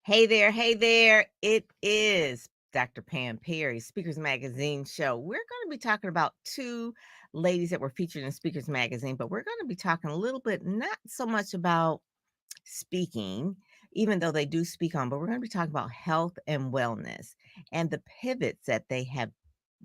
Hey there. It is Dr. Pam Perry, Speakers Magazine show. We're going to be talking about two ladies that were featured in Speakers Magazine, but we're going to be talking a little bit, not so much about speaking, even though they do speak on, but we're going to be talking about health and wellness and the pivots that they have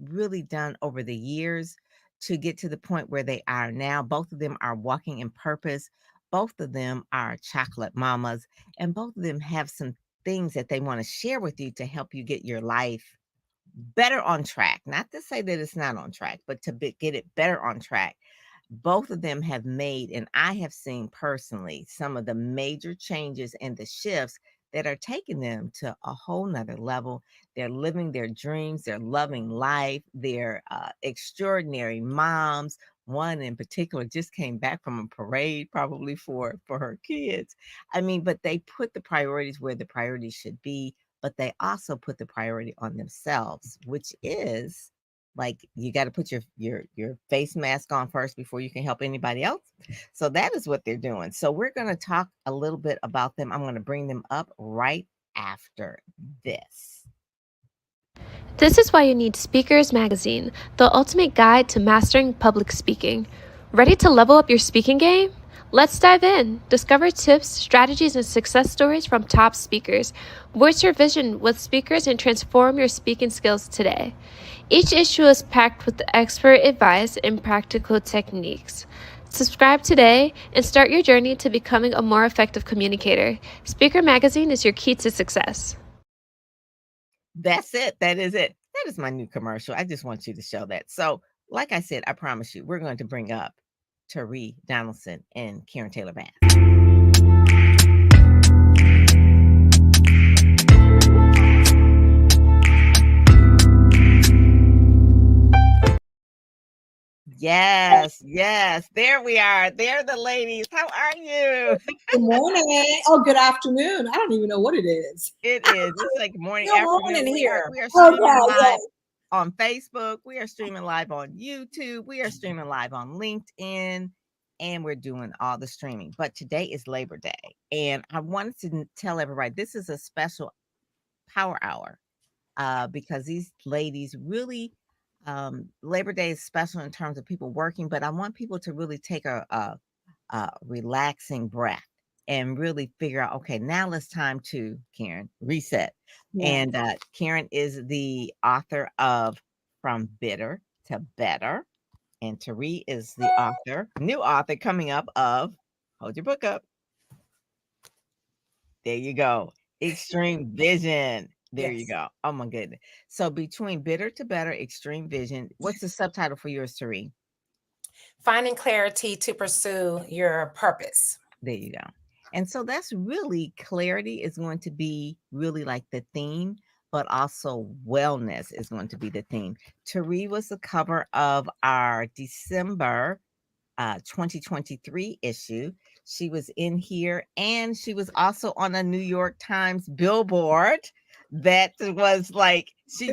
really done over the years to get to the point where they are now. Both of them are walking in purpose. Both of them are chocolate mamas, and both of them have some things that they want to share with you to help you get your life better on track. Not to say that it's not on track, but to get it better on track. Both of them have made, and I have seen personally, some of the major changes and the shifts that are taking them to a whole nother level. They're living their dreams, they're loving life, they're extraordinary moms. One in particular just came back from a parade, probably for her kids. I mean, but they put the priorities where the priorities should be, but they also put the priority on themselves, which is like you got to put your face mask on first before you can help anybody else. So that is what they're doing. So we're going to talk a little bit about them. I'm going to bring them up right after this. This is why you need Speakers Magazine, the ultimate guide to mastering public speaking. Ready to level up your speaking game? Let's dive in. Discover tips, strategies, and success stories from top speakers. Voice your vision with speakers and transform your speaking skills today. Each issue is packed with expert advice and practical techniques. Subscribe today and start your journey to becoming a more effective communicator. Speaker Magazine is your key to success. That's it. That is it. That is my new commercial. I just want you to show that. So, like I said, I promise you, we're going to bring up Teri Donelson and Karen Taylor Bass. Yes. There we are. They're the ladies. How are you? Good morning. Oh, good afternoon. I don't even know what it is. It is. It's like morning, Good afternoon. morning here. We are streaming Okay, live on Facebook. We are streaming live on YouTube. We are streaming live on LinkedIn. And we're doing all the streaming. But today is Labor Day. And I wanted to tell everybody this is a special power hour because these ladies really, Labor Day is special in terms of people working, but I want people to really take a relaxing breath and really figure out, okay, now it's time to, Karen, reset. Yeah. And Karen is the author of From Bitter to Better. And Teri is the author, new author coming up of, hold your book up. There you go. Xtreme Vision. There you Yes. go. Oh my goodness. So between Bitter to Better, Xtreme Vision, what's the subtitle for yours, Teri? Finding clarity to pursue your purpose. There you go. And so that's really clarity is going to be really like the theme, but also wellness is going to be the theme. Teri was the cover of our December 2023 issue. She was in here and she was also on a New York Times billboard that was like she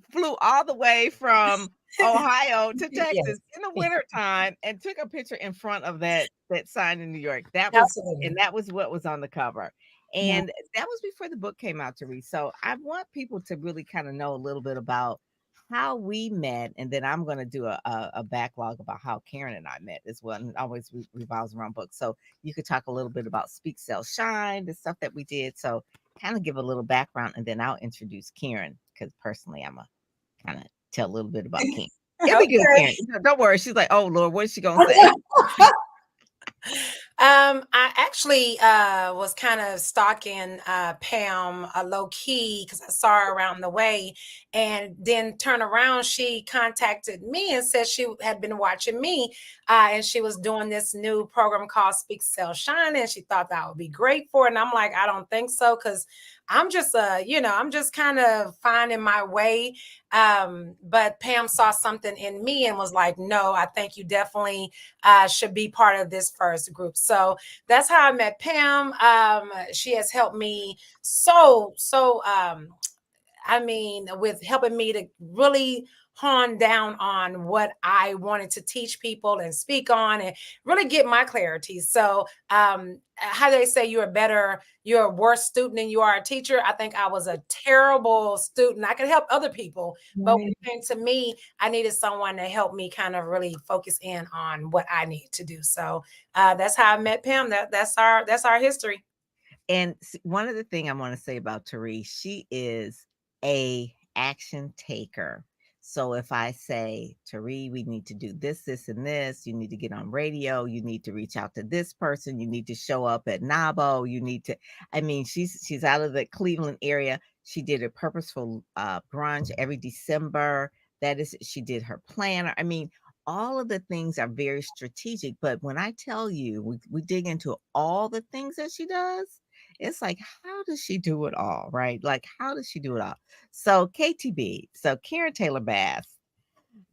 flew all the way from Ohio to Texas Yes. in the wintertime and took a picture in front of that sign in New York. That was Absolutely. and that was what was on the cover. Yeah. And that was before the book came out, Teri. So I want people to really kind of know a little bit about how we met, and then I'm going to do a backlog about how Karen and I met as well, and it always revolves around books. So you could talk a little bit about Speak, Sell, Shine, the stuff that we did. So kind of give a little background, and then I'll introduce Karen because personally, I'm a kind of tell a little bit about Karen. It'll be good, Karen. Don't worry. She's like, oh Lord, what is she gonna say? I actually was kind of stalking Pam low key because I saw her around the way, and then turn around, she contacted me and said she had been watching me, and she was doing this new program called Speak, Sell, Shine, and she thought that would be great for it. And I'm like, I don't think so, because I'm just I'm just kind of finding my way. But Pam saw something in me and was like, no, I think you definitely should be part of this first group. So that's how I met Pam. She has helped me so with helping me to really honed down on what I wanted to teach people and speak on and really get my clarity. So how they say you're a worse student than you are a teacher. I think I was a terrible student. I could help other people, but when Right. it came to me, I needed someone to help me kind of really focus in on what I need to do. So that's how I met Pam. That's our history. And one of the thing I want to say about Therese, she is a action taker. So if I say, Therese, we need to do this, this, and this, you need to get on radio, you need to reach out to this person, you need to show up at NABO, you need to, I mean, she's out of the Cleveland area. She did a purposeful brunch every December. That is, she did her planner. I mean, all of the things are very strategic. But when I tell you, we dig into all the things that she does, it's like, how does she do it all, right? Like, how does she do it all? So KTB, so Karen Taylor Bass,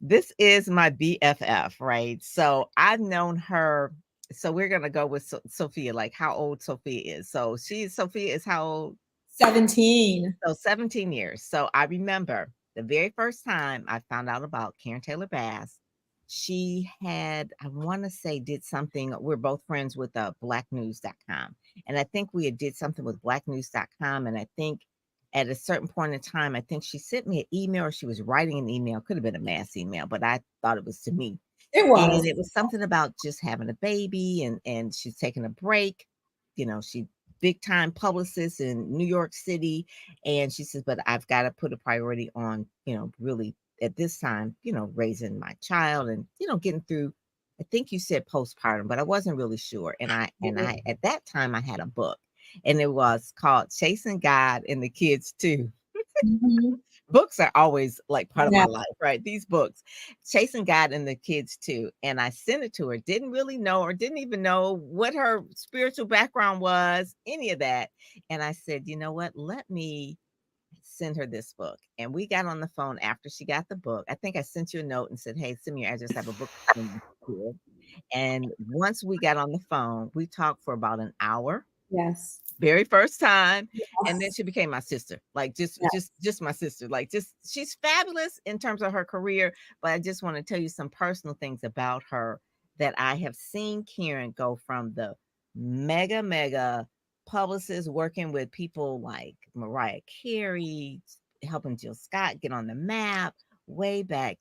this is my BFF, right? So I've known her. So we're gonna go with Sophia, like how old Sophia is. So Sophia is how old? 17. So 17 years. So I remember the very first time I found out about Karen Taylor Bass, she had, I want to say, did something. We're both friends with blacknews.com. And I think we had did something with blacknews.com. And I think at a certain point in time, I think she sent me an email or she was writing an email. Could have been a mass email, but I thought it was to me. It was. And it was something about just having a baby and she's taking a break. She big time publicist in New York City. And she says, but I've got to put a priority on, really at this time, raising my child and, getting through, I think you said postpartum, but I wasn't really sure. And I at that time I had a book and it was called Chasing God and the Kids Too. Mhm. Books are always like part of Yeah. my life, right? These books, Chasing God and the Kids Too. And I sent it to her, didn't really know or didn't even know what her spiritual background was, any of that. And I said, you know what? Let me send her this book. And we got on the phone after she got the book. I think I sent you a note and said, hey, send me your address. I have a book to send you. And once we got on the phone, we talked for about an hour, Yes. very first time, and then Yes. she became my sister, like just Yes. just just my sister, like just she's fabulous in terms of her career. But I just want to tell you some personal things about her that I have seen Karen go from the mega publicist working with people like Mariah Carey, helping Jill Scott get on the map way back.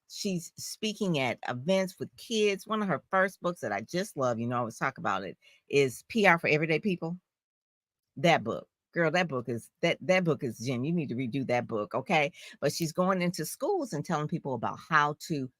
She's speaking at events with kids. One of her first books that I just love, I always talk about it, is PR for Everyday People. That book. Girl, that book is Jen. You need to redo that book, okay? But she's going into schools and telling people about how to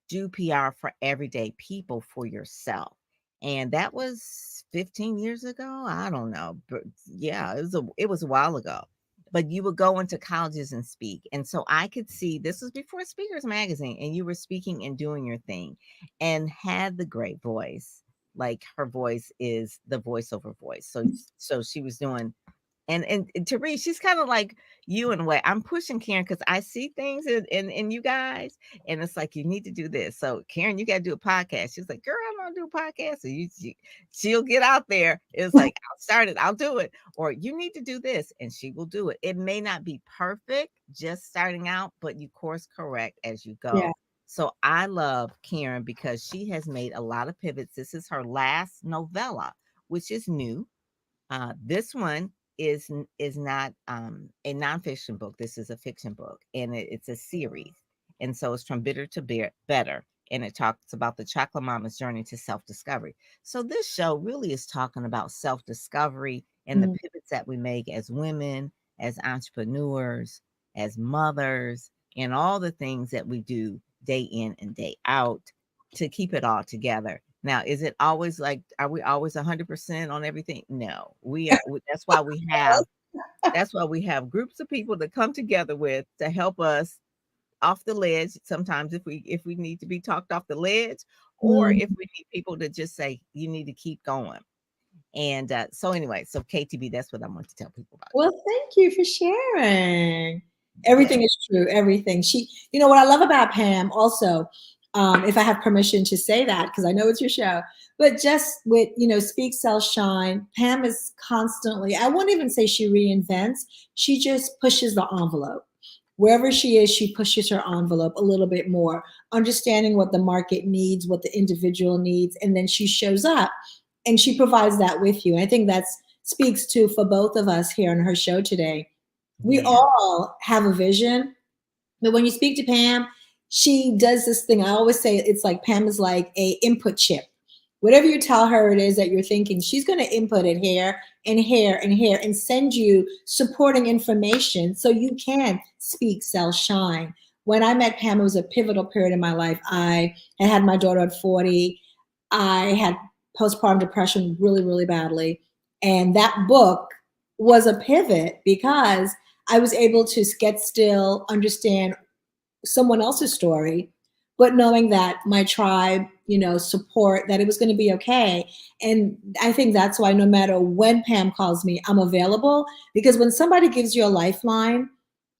do PR for everyday people for yourself. And that was 15 years ago. I don't know. But yeah, it was a while ago. But you would go into colleges and speak. And so I could see this was before Speakers Magazine, and you were speaking and doing your thing and had the great voice. Like her voice is the voiceover voice. So she was doing and Therese, she's kind of like you in a way. I'm pushing Karen because I see things in you guys, and it's like you need to do this. So Karen, you got to do a podcast. She's like, girl, I'm gonna do a podcast. So she'll get out there. It's like I'll start it, I'll do it, or you need to do this, and she will do it. It may not be perfect just starting out, but you course correct as you Yeah. go. So I love Karen because she has made a lot of pivots. This is her last novella, which is new. This one is not a nonfiction book. This is a fiction book, and it's a series. And so it's from bitter to better, and it talks about the chocolate mama's journey to self-discovery. So this show really is talking about self-discovery and the Mm. pivots that we make as women, as entrepreneurs, as mothers, and all the things that we do day in and day out to keep it all together. Now, is it always like, are we always 100% on everything? No, that's why we have groups of people to come together with to help us off the ledge. Sometimes if we need to be talked off the ledge, or Mm. if we need people to just say, you need to keep going. And so anyway, so KTB, that's what I want to tell people about Well, thank you for sharing. you. Yeah. Everything is true. Everything. What I love about Pam also, if I have permission to say that, because I know it's your show, but just with, Speak, Sell, Shine, Pam is constantly, I won't even say she reinvents, she just pushes the envelope. Wherever she is, she pushes her envelope a little bit more, understanding what the market needs, what the individual needs, and then she shows up and she provides that with you. And I think that's speaks to for both of us here on her show today. We Yeah. all have a vision, but when you speak to Pam, she does this thing. I always say it's like Pam is like a input chip. Whatever you tell her it is that you're thinking, she's going to input it here and here and here and send you supporting information so you can speak, sell, shine. When I met Pam, it was a pivotal period in my life. I had my daughter at 40. I had postpartum depression really, really badly. And that book was a pivot because I was able to get still, understand someone else's story, but knowing that my tribe, support that it was going to be okay. And I think that's why no matter when Pam calls me, I'm available, because when somebody gives you a lifeline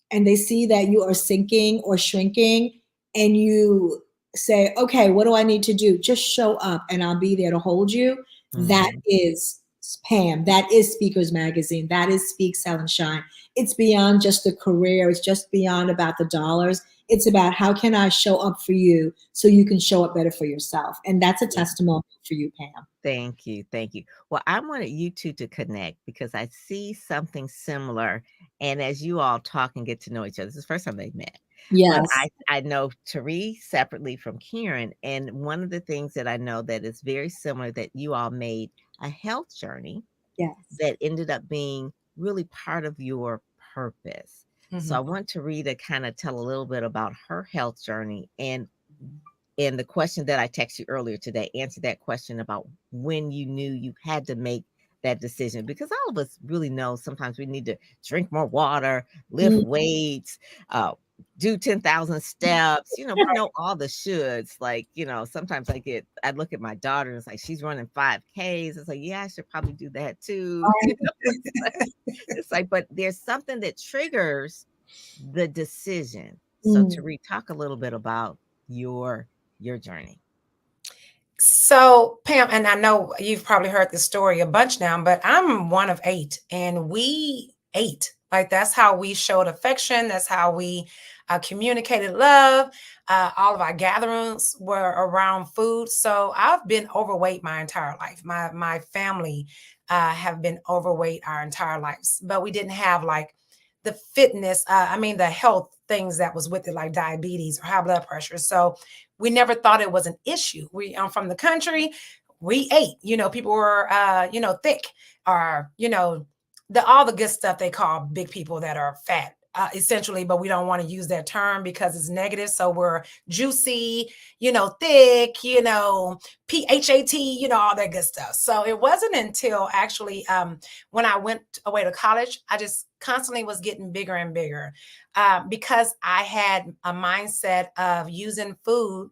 and they see that you are sinking or shrinking and you say, okay, what do I need to do? Just show up and I'll be there to hold you. That Mhm. is Pam. That is Speakers Magazine. That is Speak, Sell, and Shine. It's beyond just the career. It's just beyond about the dollars. It's about how can I show up for you so you can show up better for yourself. And that's a Yeah. testimony for you, Pam. Thank you. Thank you. Well, I wanted you two to connect because I see something similar. And as you all talk and get to know each other, this is the first time they've met. But Yes. I know Teri separately from Karen. And one of the things that I know that is very similar that you all made a health journey Yes. that ended up being really part of your purpose. So I Mhm. want Teri to kind of tell a little bit about her health journey and the question that I texted you earlier today, answer that question about when you knew you had to make that decision. Because all of us really know sometimes we need to drink more water, lift Mm. weights, do 10,000 steps. We know all the shoulds. Like, sometimes I look at my daughter and it's like she's running 5Ks. It's like, yeah, I should probably do that too. It's like, but there's something that triggers the decision. So Mm. to talk a little bit about your your journey. So, Pam, and I know you've probably heard this story a bunch now, but I'm one of eight, and we ate. Like, that's how we showed affection. That's how we communicated love. All of our gatherings were around food. So I've been overweight my entire life. My family have been overweight our entire lives, but we didn't have like the fitness. The health things that was with it, like diabetes or high blood pressure. So we never thought it was an issue. We from the country, we ate. People were thick, or the all the good stuff they call big people that are fat. Essentially, but we don't want to use that term because it's negative. So we're juicy, thick, PHAT, all that good stuff. So it wasn't until actually when I went away to college, I just constantly was getting bigger and bigger because I had a mindset of using food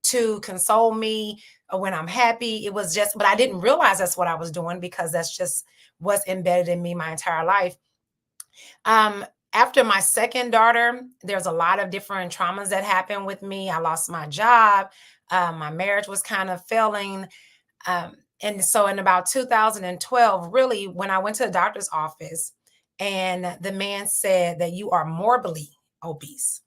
to console me when I'm happy. It was just, but I didn't realize that's what I was doing because that's just what's embedded in me my entire life. Um, After my second daughter, there's a lot of different traumas that happened with me. I lost my job. My marriage was kind of failing. And so in about 2012, really, when I went to the doctor's office and the man said that you are morbidly obese,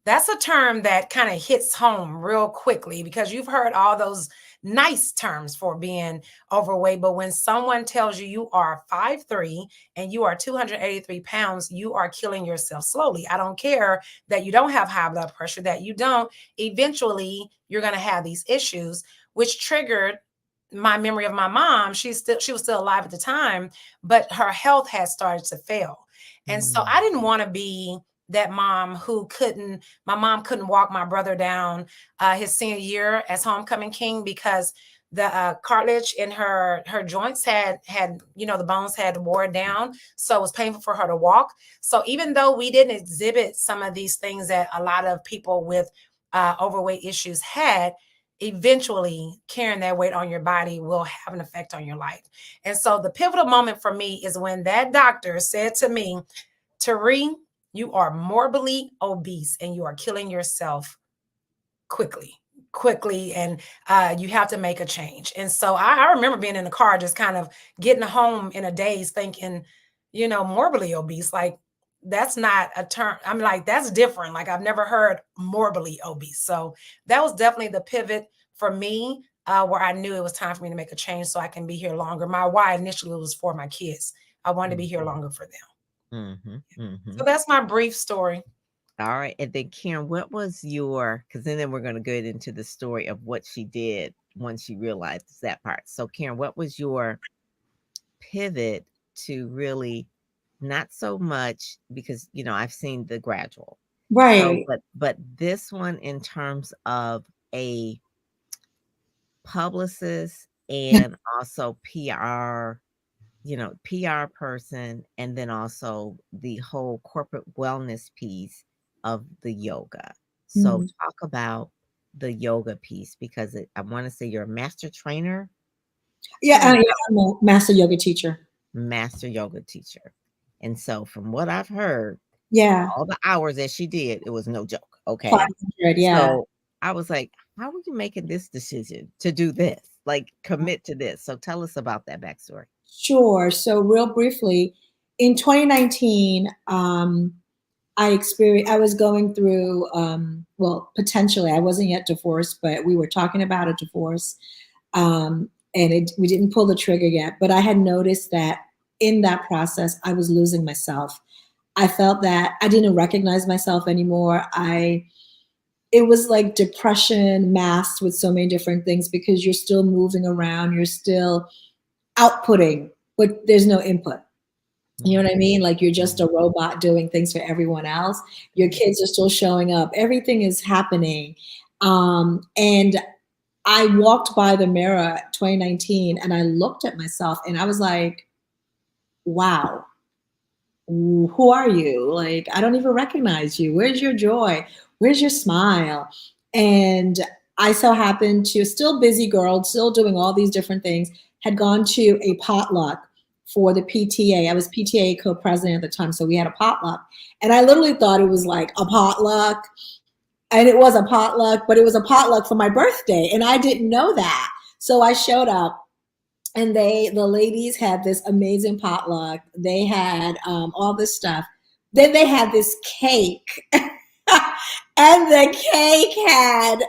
that's a term that kind of hits home real quickly because you've heard all those nice terms for being overweight. But when someone tells you you are 5'3" and you are 283 pounds, you are killing yourself slowly. I don't care that you don't have high blood pressure, that you don't. Eventually, you're going to have these issues, which triggered my memory of my mom. She was still alive at the time, but her health had started to fail. And so I Mm. didn't want to be that mom my mom couldn't walk my brother down his senior year as homecoming king because the cartilage in her joints had the bones had wore down, so it was painful for her to walk. So even though we didn't exhibit some of these things that a lot of people with overweight issues had, eventually carrying that weight on your body will have an effect on your life. And so the pivotal moment for me is when that doctor said to me, Teri, you are morbidly obese and you are killing yourself quickly, and you have to make a change. And so I remember being in the car just kind of getting home in a daze thinking, morbidly obese, like that's not a term. I'm like, that's different. Like I've never heard morbidly obese. So that was definitely the pivot for me, where I knew it was time for me to make a change so I can be here longer. My why initially was for my kids. I wanted to be here longer for them. So that's my brief story. All right. And then Karen, what was because then we're going to get into the story of what she did once she realized that part. So Karen, what was your pivot to really not so much because, I've seen the gradual. So, Right. but this one in terms of a publicist and also PR person, and then also the whole corporate wellness piece of the yoga. So Mhm. talk about the yoga piece because I want to say you're a master trainer. Yeah, Tell me yeah, about I'm a master yoga teacher. master yoga teacher. And so from what I've heard, Yeah, all the hours that she did, it was no joke. Okay. 500. Yeah. So I was like, how are you making this decision to do this? Like commit to this. So tell us about that backstory. Sure. So real briefly, in 2019, I was going through, well, potentially, I wasn't yet divorced, but we were talking about a divorce. And we didn't pull the trigger yet, but I had noticed that in that process, I was losing myself. I felt that I didn't recognize myself anymore. It was like depression masked with so many different things because you're still moving around, you're still outputting, but there's no input. You know what I mean? Like you're just a robot doing things for everyone else. Your kids are still showing up. Everything is happening. And I walked by the mirror 2019 and I looked at myself and I was like, wow, who are you? Like, I don't even recognize you. Where's your joy? Where's your smile? And I so happened to, still busy girl, still doing all these different things, had gone to a potluck for the PTA. I was PTA co-president at the time, so we had a potluck. And I literally thought it was like a potluck. And it was a potluck, but it was a potluck for my birthday. And I didn't know that. So I showed up and the ladies had this amazing potluck. They had all this stuff. Then they had this cake, and the cake had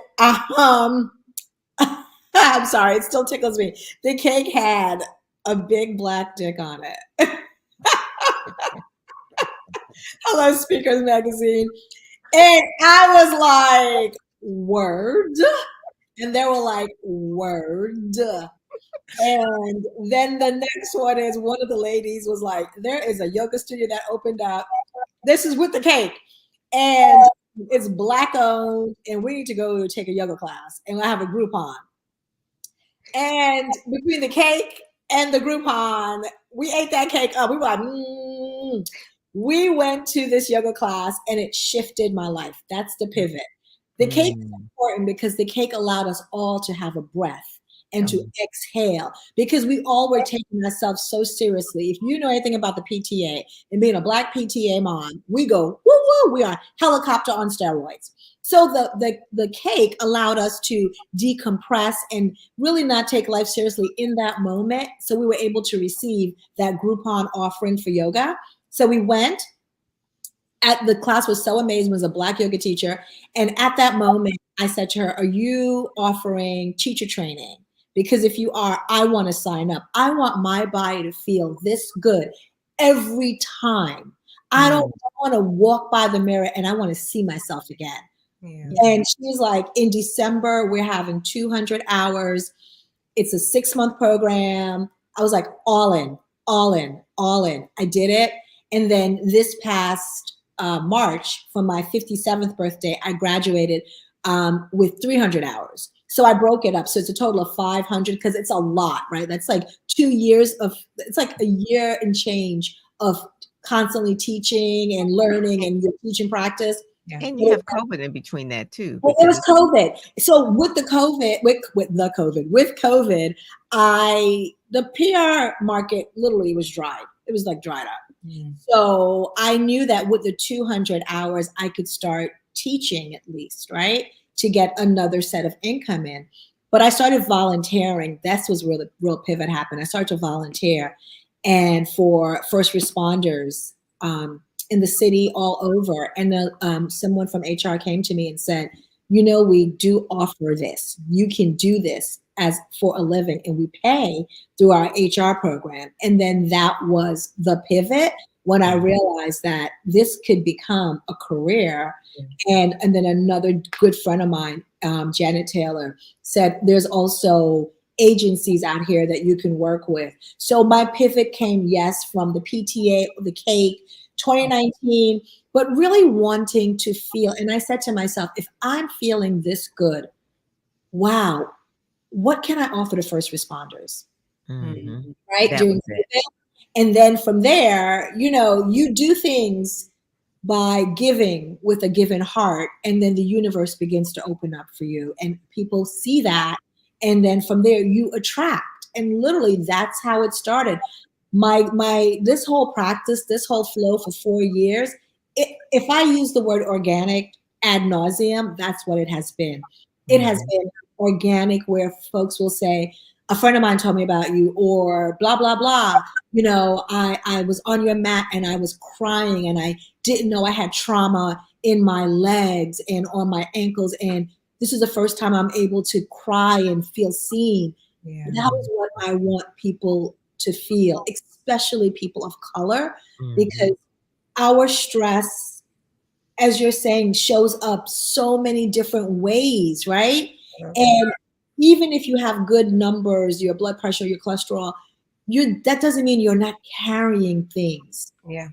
I'm sorry, it still tickles me. The cake had a big black dick on it. Hello, Speakers Magazine. And I was like, word. And they were like, word. And then the next one is one of the ladies was like, there is a yoga studio that opened up. This is with the cake. And it's Black owned. And we need to go take a yoga class. And I have a Groupon. And between the cake and the Groupon, we ate that cake up. We were like, We went to this yoga class and it shifted my life. That's the pivot. The cake is important because the cake allowed us all to have a breath and to exhale because we all were taking ourselves so seriously. If you know anything about the PTA and being a Black PTA mom, we go, woo woo, we are helicopter on steroids. So the cake allowed us to decompress and really not take life seriously in that moment. So we were able to receive that Groupon offering for yoga. So we went. The class was so amazing. It was a Black yoga teacher. And at that moment, I said to her, are you offering teacher training? Because if you are, I want to sign up. I want my body to feel this good every time. I don't want to walk by the mirror and I want to see myself again. Yeah. And she was like, in December, we're having 200 hours. It's a 6-month program. I was like, all in, all in, all in. I did it. And then this past March, for my 57th birthday, I graduated with 300 hours. So I broke it up. So it's a total of 500 because it's a lot, right? That's like 2 years it's like a year and change of constantly teaching and learning and your teaching practice. Yeah. And you have COVID in between that too. It was COVID. So with COVID, the PR market literally was dried. It was like dried up. So I knew that with the 200 hours, I could start teaching at least, right? To get another set of income in. But I started volunteering. That's was where the real pivot happened. I started to volunteer. And for first responders, in the city, all over. And someone from HR came to me and said, you know, we do offer this. You can do this as for a living, and we pay through our HR program. And then that was the pivot when I realized that this could become a career. And then another good friend of mine, Janet Taylor, said there's also agencies out here that you can work with. So my pivot came, yes, from the PTA, the cake, 2019, but really wanting to feel. And I said to myself, if I'm feeling this good, wow, what can I offer to first responders? Mhm. Right? That Doing was it. it. And then from there, you know, you do things by giving with a given heart, and then the universe begins to open up for you, and people see that, and then from there you attract. And literally that's how it started. My this whole practice, this whole flow for 4 years, if I use the word organic ad nauseum, that's what it has been. It has Mhm. been organic, where folks will say, a friend of mine told me about you, or blah blah blah, you know, I was on your mat and I was crying, and I didn't know I had trauma in my legs and on my ankles, and this is the first time I'm able to cry and feel seen. Yeah. That is what I want people to feel, especially people of color, because Mhm. our stress, as you're saying, shows up so many different ways, right? And even if you have good numbers, your blood pressure, your cholesterol, that doesn't mean you're not carrying things. Yeah.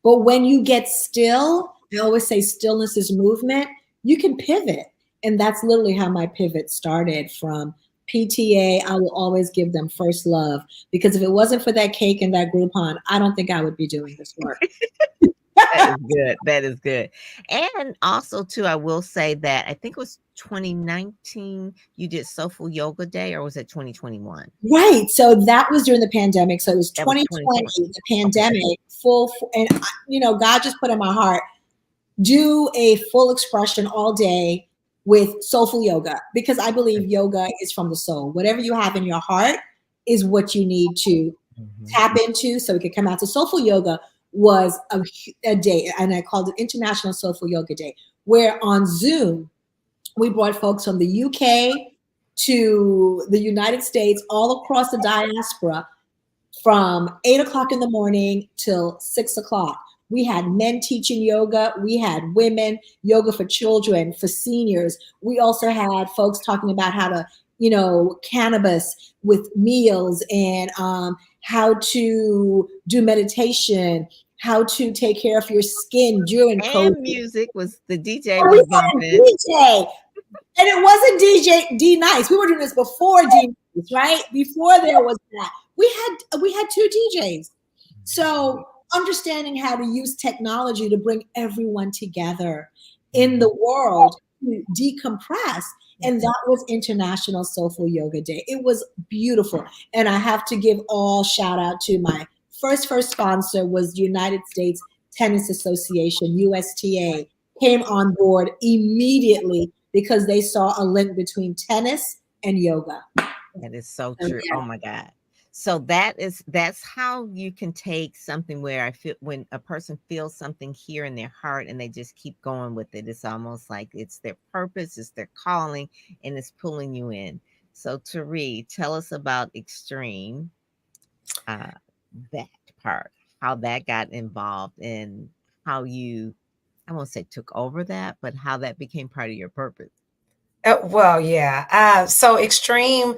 But when you get still, I always say stillness is movement, you can pivot. And that's literally how my pivot started from PTA. I will always give them first love, because if it wasn't for that cake and that Groupon, I don't think I would be doing this work. That is good. That is good. And also too, I will say that I think it was 2019 you did Soulful Yoga Day, or was it 2021? Right. So that was during the pandemic. So it was That was 2020, 2020. the Okay. pandemic, and you know, God just put in my heart, do a full expression all day with soulful yoga, because I believe yoga is from the soul. Whatever you have in your heart is what you need to Mhm. tap into so it can come out. So soulful yoga was a day, and I called it International Soulful Yoga Day, where on Zoom we brought folks from the UK to the United States, all across the diaspora, from 8 o'clock in the morning till 6 o'clock. We had men teaching yoga. We had women, yoga for children, for seniors. We also had folks talking about how to, you know, cannabis with meals, and how to do meditation, how to take care of your skin during COVID. And music was the DJ And we was had a bumping. DJ. And it wasn't DJ D Nice. We were doing this before D Nice, right? Before there was that. We had two DJs. So understanding how to use technology to bring everyone together in the Mhm. world to decompress. And that was International Soulful Yoga Day. It was beautiful. And I have to give all shout out to my first sponsor was the United States Tennis Association, USTA, came on board immediately because they saw a link between tennis and yoga. That is so So true. Oh my God. So that's how you can take something where I feel when a person feels something here in their heart and they just keep going with it. It's almost like it's their purpose, it's their calling, and it's pulling you in. So Tari, tell us about Extreme, uh, that part, how that got involved, and how you, I won't say took over that, but how that became part of your purpose. Well, yeah. So Extreme.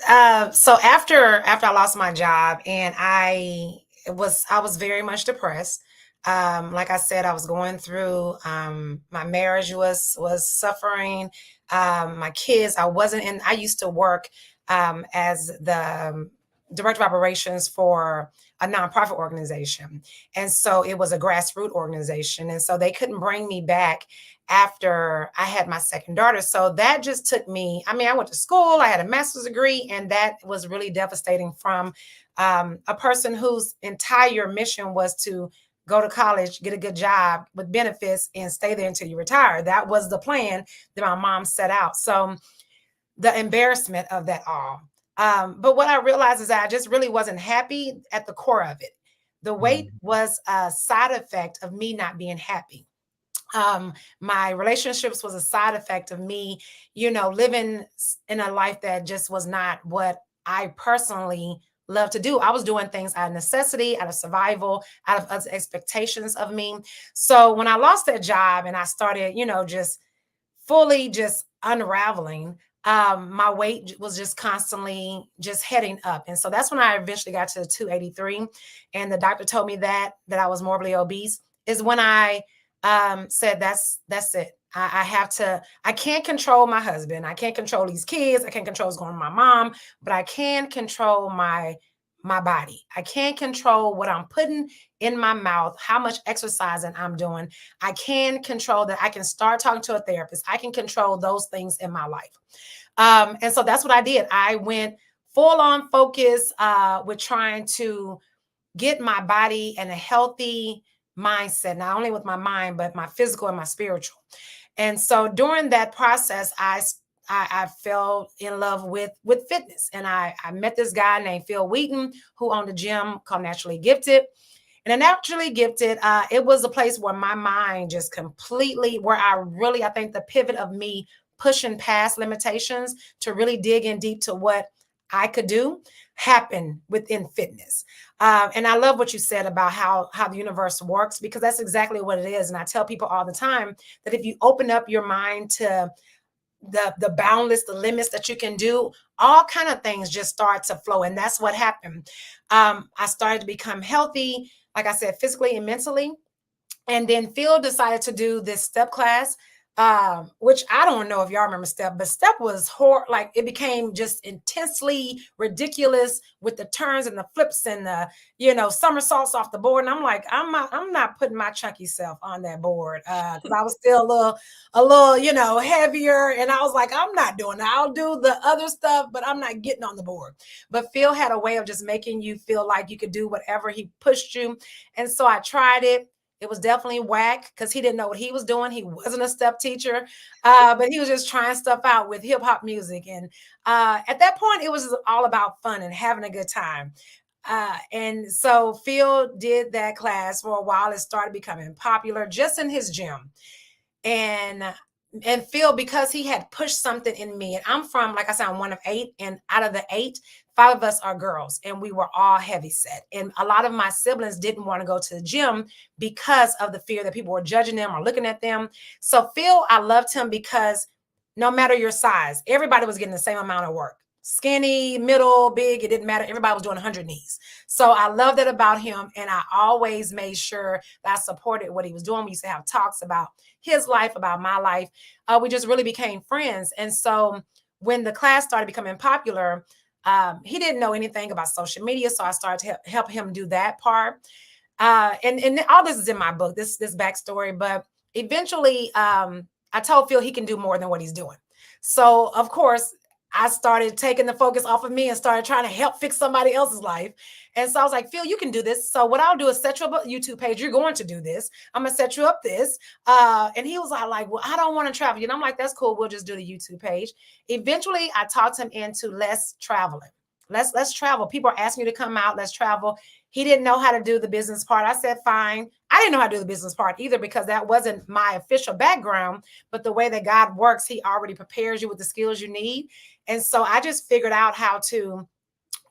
So after I lost my job, and I was very much depressed. Like I said, I was going through, my marriage was suffering. My kids, I used to work as the director of operations for a nonprofit organization. And so it was a grassroots organization. And so they couldn't bring me back after I had my second daughter. So that just took me, I mean, I went to school, I had a master's degree, and that was really devastating from a person whose entire mission was to go to college, get a good job with benefits, and stay there until you retire. That was the plan that my mom set out. So the embarrassment of that all. But what I realized is that I just really wasn't happy at the core of it. The weight was a side effect of me not being happy. My relationships was a side effect of me, living in a life that just was not what I personally love to do. I was doing things out of necessity, out of survival, out of other expectations of me. So when I lost that job and I started, just fully just unraveling, my weight was just constantly just heading up. And so that's when I eventually got to 283. And the doctor told me that I was morbidly obese, is when I said that's it. I have to, I can't control my husband. I can't control these kids. I can't control what's going on with my mom, but I can control my body. I can't control what I'm putting in my mouth, how much exercising I'm doing. I can control that. I can start talking to a therapist. I can control those things in my life. And so that's what I did. I went full on focus with trying to get my body in a healthy mindset, not only with my mind, but my physical and my spiritual. And so during that process, I fell in love with fitness. And I met this guy named Phil Wheaton, who owned a gym called Naturally Gifted. And a Naturally Gifted, it was a place where my mind just completely, where I think the pivot of me pushing past limitations to really dig in deep to what I could do happened within fitness. And I love what you said about how the universe works, because that's exactly what it is. And I tell people all the time that if you open up your mind to the boundless, the limits that you can do, all kind of things just start to flow. And that's what happened. I started to become healthy, like I said, physically and mentally. And then Phil decided to do this step class, which I don't know if y'all remember step, but step was horrible. Like, it became just intensely ridiculous with the turns and the flips and the, somersaults off the board. And I'm like, I'm not putting my chunky self on that board. Cause I was still a little, heavier. And I was like, I'm not doing that. I'll do the other stuff, but I'm not getting on the board. But Phil had a way of just making you feel like you could do whatever he pushed you. And so I tried it. It was definitely whack because he didn't know what he was doing. He wasn't a step teacher, but he was just trying stuff out with hip hop music. And at that point, it was all about fun and having a good time. And so Phil did that class for a while. It started becoming popular just in his gym. And Phil, because he had pushed something in me, and I'm from, like I said, I'm one of 8, and out of the 8, 5 of us are girls, and we were all heavy set. And a lot of my siblings didn't want to go to the gym because of the fear that people were judging them or looking at them. So Phil, I loved him because no matter your size, everybody was getting the same amount of work. Skinny, middle, big, it didn't matter. Everybody was doing 100 knees. So I love that about him. And I always made sure that I supported what he was doing. We used to have talks about his life, about my life. We just really became friends. And so when the class started becoming popular, he didn't know anything about social media. So I started to help him do that part. And all this is in my book, this backstory. But eventually, I told Phil he can do more than what he's doing. So, of course, I started taking the focus off of me and started trying to help fix somebody else's life. And so I was like, Phil, you can do this. So what I'll do is set you up a YouTube page. You're going to do this. I'm going to set you up this. And he was like, well, I don't want to travel. And I'm like, that's cool. We'll just do the YouTube page. Eventually, I talked him into less traveling. Let's travel. People are asking you to come out. Let's travel. He didn't know how to do the business part. I said, fine. I didn't know how to do the business part either because that wasn't my official background. But the way that God works, he already prepares you with the skills you need. And so I just figured out how to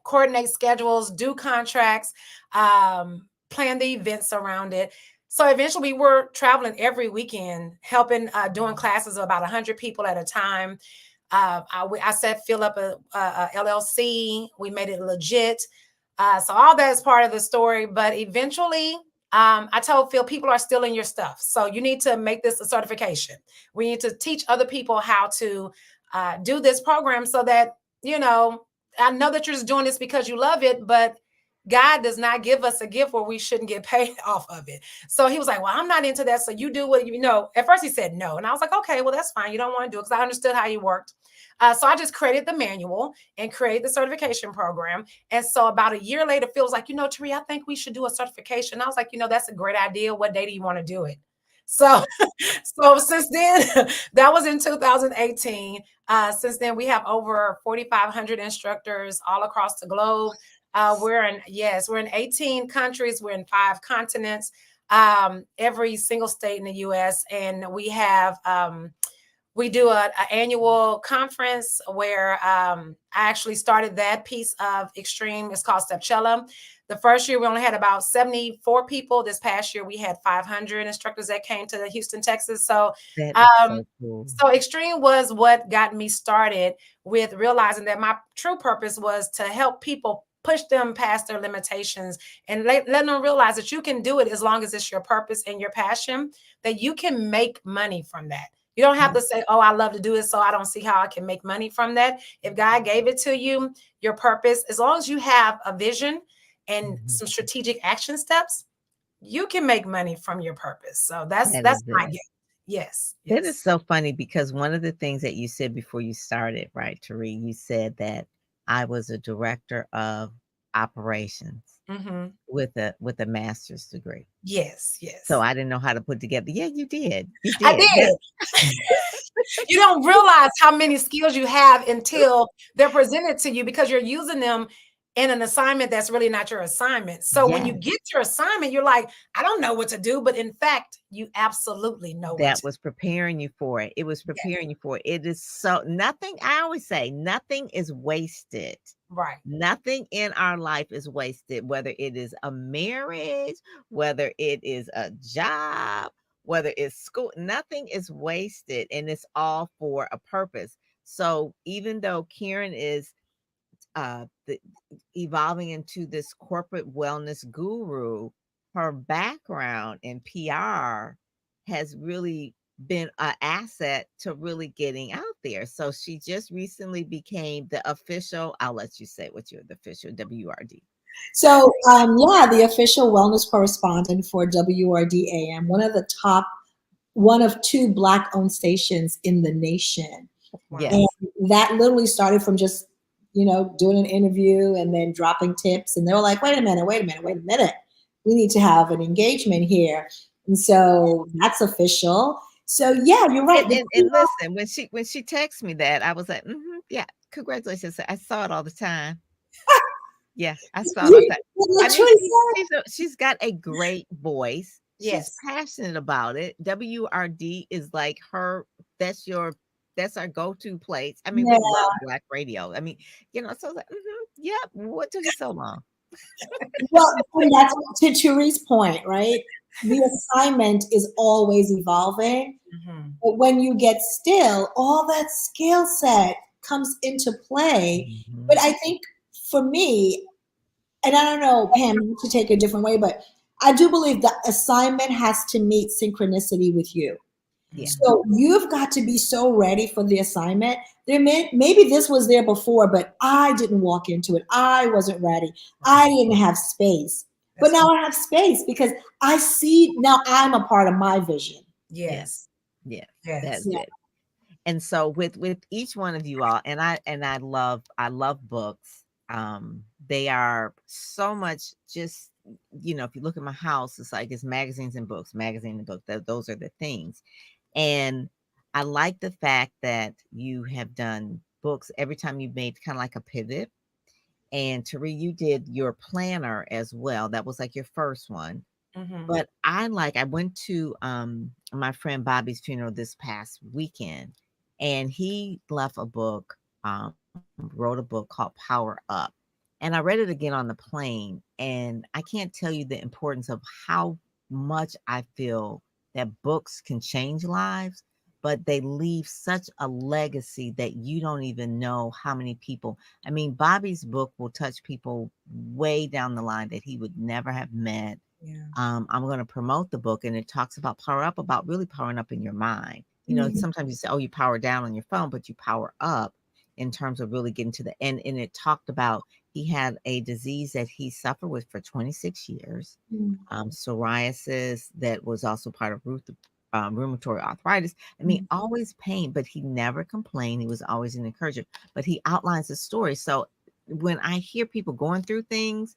coordinate schedules, do contracts, plan the events around it. So eventually we were traveling every weekend, helping, doing classes of about 100 people at a time. I set Phil up a LLC. We made it legit. So all that is part of the story. But eventually, I told Phil, people are stealing your stuff. So you need to make this a certification. We need to teach other people how to do this program so that, I know that you're just doing this because you love it, but God does not give us a gift where we shouldn't get paid off of it. So he was like, well, I'm not into that. So you do what you know. At first he said no. And I was like, okay, well, that's fine. You don't want to do it because I understood how you worked. So I just created the manual and created the certification program. And so about a year later, Phil was like, Teri, I think we should do a certification. I was like, that's a great idea. What day do you want to do it? So, so since then, that was in 2018. Since then, we have over 4,500 instructors all across the globe. We're in 18 countries. We're in 5 continents, every single state in the US. And we do an annual conference where I actually started that piece of Xtreme. It's called Stepchella. The first year we only had about 74 people. This past year we had 500 instructors that came to Houston, Texas. So, That is so cool. Xtreme was what got me started with realizing that my true purpose was to help people push them past their limitations and let them realize that you can do it as long as it's your purpose and your passion, that you can make money from that. You don't have to say, oh, I love to do it, so I don't see how I can make money from that. If God gave it to you, your purpose, as long as you have a vision and some strategic action steps, you can make money from your purpose. So that's my gift. Yes. That is so funny because one of the things that you said before you started, right, Teri, you said that I was a director of operations with a master's degree. Yes. So I didn't know how to put together. Yeah, you did. You did. I did. You don't realize how many skills you have until they're presented to you because you're using them in an assignment that's really not your assignment. So when you get your assignment, you're like, I don't know what to do. But in fact, you absolutely know what that was preparing you for it. It was preparing you for it. It is so nothing. I always say nothing is wasted. Right. Nothing in our life is wasted, whether it is a marriage, whether it is a job, whether it's school, nothing is wasted, and it's all for a purpose. So even though Karen is evolving into this corporate wellness guru, her background in PR has really been an asset to really getting out there. So she just recently became the official, I'll let you say what you're the official WRD. So the official wellness correspondent for WRD-AM, one of 2 Black-owned stations in the nation. Yes. And that literally started from just, doing an interview and then dropping tips. And they were like, wait a minute. We need to have an engagement here. And so that's official. So yeah, you're right. And listen, when she texted me that, I was like, yeah, congratulations. I saw it all the time. Yeah, I saw it all the time. She's got a great voice. She's passionate about it. WRD is like that's our go-to place. I mean, we love Black radio. I mean, so I was like, yep. What took you so long? Well, that's to Teri's point, right? The assignment is always evolving. But when you get still, all that skill set comes into play. But I think for me, and I don't know, Pam, you should take a different way, but I do believe the assignment has to meet synchronicity with you. Yeah. So you've got to be so ready for the assignment. Maybe this was there before, but I didn't walk into it. I wasn't ready. I didn't have space. But now I have space because I see now I'm a part of my vision. Yes. That's it. And so with each one of you all, and I love books. They are so much just, if you look at my house, it's like it's magazines and books, those are the things. And I like the fact that you have done books every time you've made kind of like a pivot. And Teri, you did your planner as well. That was like your first one. But I went to my friend Bobby's funeral this past weekend, and he left a book, wrote a book called Power Up. And I read it again on the plane, and I can't tell you the importance of how much I feel that books can change lives, but they leave such a legacy that you don't even know how many people. I mean, Bobby's book will touch people way down the line that he would never have met. Yeah. I'm going to promote the book, and it talks about Power Up, about really powering up in your mind. Sometimes you say, oh, you power down on your phone, but you power up in terms of really getting to the end. And it talked about he had a disease that he suffered with for 26 years, psoriasis, that was also part of rheumatoid arthritis. I mean, always pain, but he never complained. He was always an encourager, but he outlines the story. So when I hear people going through things,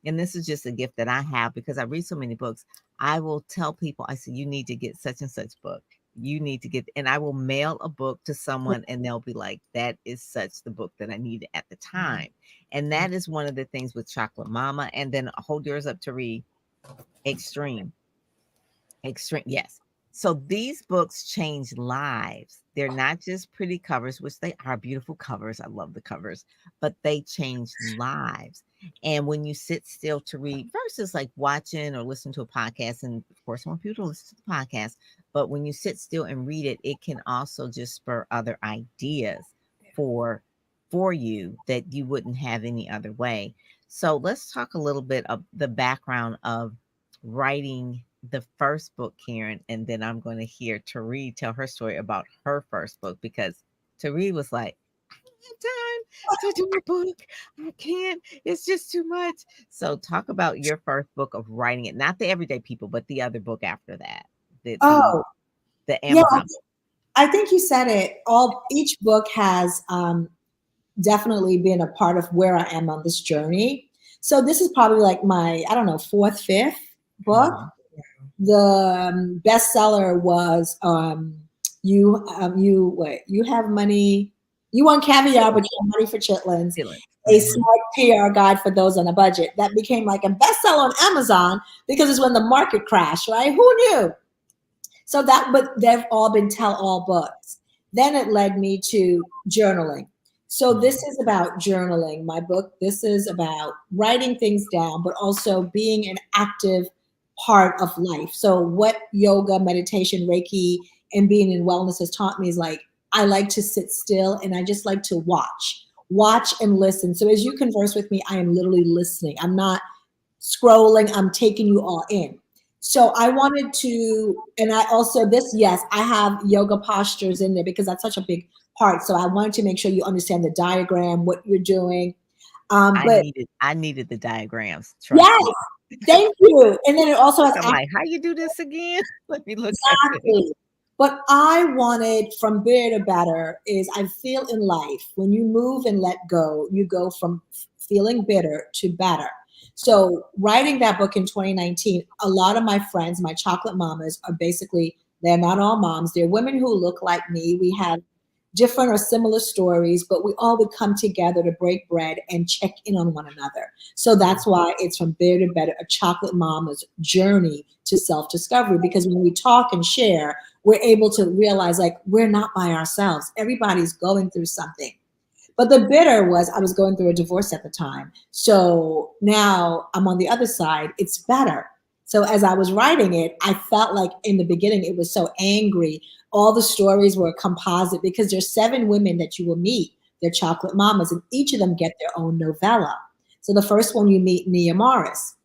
and this is just a gift that I have because I read so many books, I will tell people, I say, you need to get such and such book. you need to get, and I will mail a book to someone and they'll be like, that is such the book that I needed at the time. And that is one of the things with Chocolate Mama. And then Hold Yours Up to Read, Extreme. Extreme, yes. So these books change lives. They're not just pretty covers, which they are beautiful covers. I love the covers, but they change lives. And when you sit still to read versus like watching or listening to a podcast, and of course, I want people to listen to the podcast, but when you sit still and read it, it can also just spur other ideas for for you that you wouldn't have any other way. So let's talk a little bit of the background of writing the first book, Karen, and then I'm going to hear Teri tell her story about her first book, because Teri was like, I don't have time to do a book. I can't. It's just too much. So talk about your first book of writing it, not the Everyday People, but the other book after that, the the, Oh, the yeah. Amazon. I think you said it. Each book has definitely been a part of where I am on this journey. So this is probably like my, I don't know, fourth, fifth book. Mhm. The bestseller was you have money, you want caviar, but you have money for chitlins. Feelings. A Mhm. smart PR guide for those on a budget. That became like a bestseller on Amazon because it's when the market crashed, right? Who knew? So that, but they've all been tell-all books. Then it led me to journaling. So this is about journaling, my book. This is about writing things down, but also being an active part of life. So what yoga, meditation, Reiki, and being in wellness has taught me is like, I like to sit still and I just like to watch and listen. So as you converse with me, I am literally listening. I'm not scrolling, I'm taking you all in. So I wanted to, and I also, yes, I have yoga postures in there because that's such a big part. So I wanted to make sure you understand the diagram, what you're doing. But I needed the diagrams. Trust yes, me. thank you. And then it also has I'm like, how you do this again? Let me look at it. exactly. But I wanted from bitter to better is I feel in life when you move and let go, you go from feeling bitter to better. So writing that book in 2019, a lot of my friends, my chocolate mamas, are basically, they're not all moms. They're women who look like me. We have different or similar stories, but we all would come together to break bread and check in on one another. So that's why it's from bitter to better, a chocolate mama's journey to self-discovery. Because when we talk and share, we're able to realize like we're not by ourselves. Everybody's going through something. But the bitter was I was going through a divorce at the time. So now I'm on the other side. It's better. So as I was writing it, I felt like in the beginning it was so angry. All the stories were a composite because there's 7 women that you will meet. They're chocolate mamas, and each of them get their own novella. So the first one you meet Nia Morris.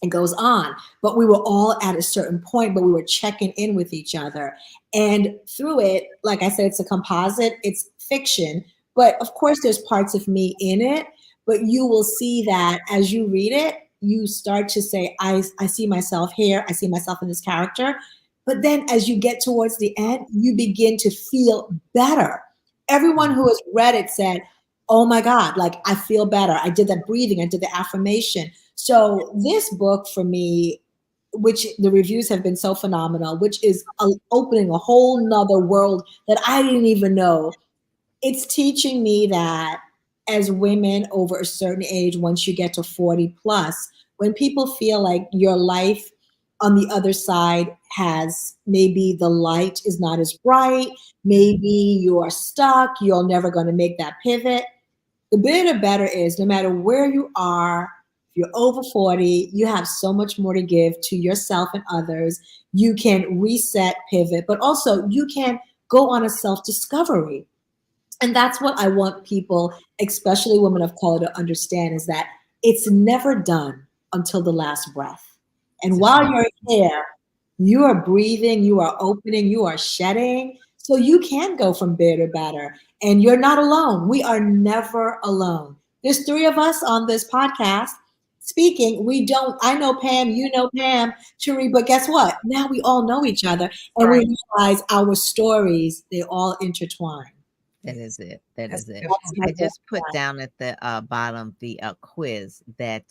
It goes on. But we were all at a certain point, but we were checking in with each other. And through it, like I said, it's a composite, it's fiction, but of course there's parts of me in it. But you will see that as you read it, you start to say, I see myself here, I see myself in this character. But then as you get towards the end, you begin to feel better. Everyone who has read it said, oh my God, like I feel better. I did that breathing, I did the affirmation. So this book for me, which the reviews have been so phenomenal, which is opening a whole nother world that I didn't even know. It's teaching me that as women over a certain age, once you get to 40 plus, when people feel like your life on the other side has maybe the light is not as bright, maybe you are stuck, you're never going to make that pivot. The bigger the better is no matter where you are, if you're over 40, you have so much more to give to yourself and others. You can reset, pivot, but also you can go on a self-discovery. And that's what I want people, especially women of color, to understand is that it's never done until the last breath. And while you're here, you are breathing, you are opening, you are shedding. So you can go from bitter to better. And you're not alone. We are never alone. There's 3 of us on this podcast speaking. I know Pam, you know Pam, Cherie, but guess what? Now we all know each other and Right. we realize our stories, they all intertwine. That is it. That That's is it. beautiful. That's my I just put book. down at the bottom the quiz that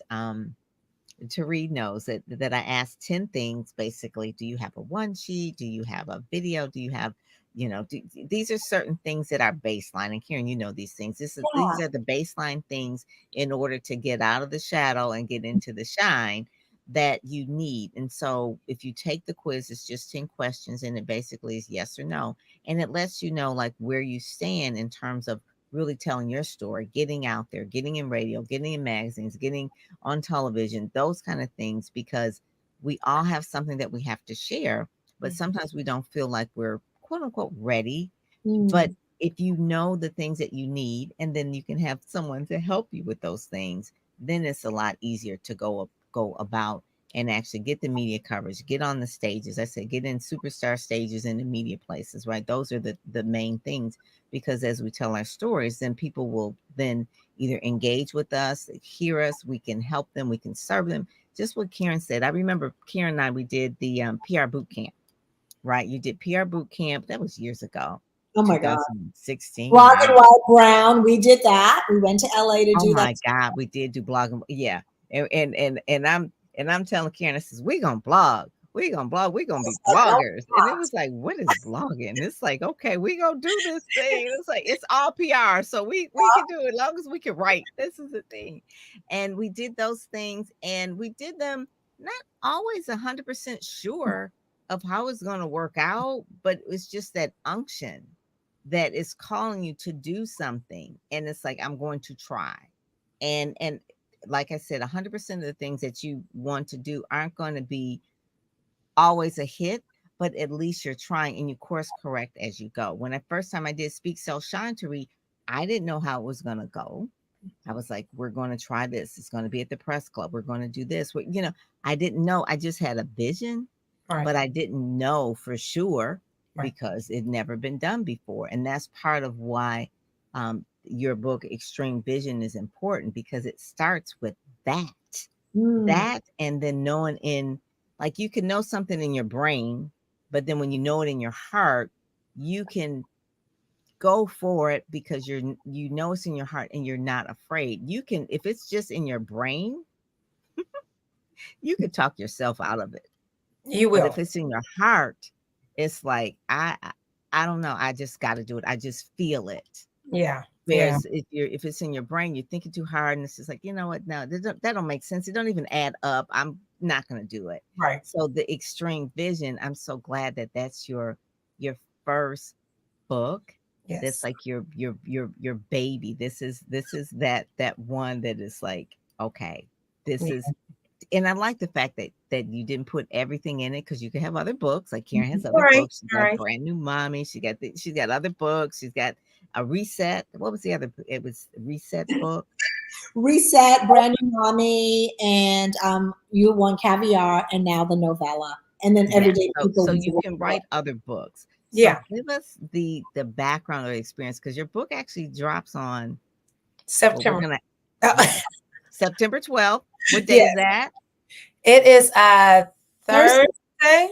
Teri knows that I asked 10 things basically. Do you have a one sheet? Do you have a video? Do you have, these are certain things that are baseline. And Karen, you know these things. These are the baseline things in order to get out of the shadow and get into the shine that you need. And so if you take the quiz, it's just 10 questions and it basically is yes or no. And it lets you know like where you stand in terms of really telling your story, getting out there, getting in radio, getting in magazines, getting on television, those kind of things, because we all have something that we have to share, but sometimes we don't feel like we're quote unquote ready. But if you know the things that you need, and then you can have someone to help you with those things, then it's a lot easier to go about and actually get the media coverage, get on the stages. I said, get in superstar stages in the media places, right? Those are the main things, because as we tell our stories, then people will then either engage with us, hear us, we can help them, we can serve them. Just what Karen said. I remember Karen and I, we did the PR boot camp, right? You did PR boot camp. That was years ago. Oh my God. 2016. Black and white brown. We did that. We went to LA to Oh do that. my God, we did do blogging. Yeah. And I'm telling Karen, I says, we're gonna blog. We're gonna blog, we're gonna be bloggers. And it was like, what is blogging? It's like, okay, we gonna do this thing. It's like it's all PR. So we can do it as long as we can write. This is the thing. And we did those things and we did them not always 100% sure of how it's gonna work out, but it's just that unction that is calling you to do something. And it's like, I'm going to try. And like I said, 100% of the things that you want to do aren't going to be always a hit, but at least you're trying and you course correct as you go. When I first time I did Speak Sell Shine to Read, I didn't know how it was going to go. I was like, we're going to try this. It's going to be at the press club. We're going to do this. I didn't know. I just had a vision, but I didn't know for sure because it never been done before. And that's part of why your book, Xtreme Vision, is important, because it starts with that, and then knowing like you can know something in your brain, but then when you know it in your heart, you can go for it because you know it's in your heart and you're not afraid. You can, if it's just in your brain, you can talk yourself out of it. You will. But if it's in your heart, it's like I don't know. I just got to do it. I just feel it. Yeah. Whereas if it's in your brain, you're thinking too hard, and it's just like, you know what? No, that don't make sense. It don't even add up. I'm not going to do it. Right. So the Xtreme Vision, I'm so glad that that's your first book. Yes. That's like your baby. This is that one that is like, okay, this is. And I like the fact that you didn't put everything in it, because you can have other books. Like Karen has other books. She's got Brand New Mommy. She's got other books. She's got a Reset. What was the other? It was Reset book. Reset, Brand New Mommy, and You Want Caviar, and now the novella, and then Everyday People. So you can write other books. So give us the background or the experience, because your book actually drops on September. September 12th. What day is that? It is Thursday.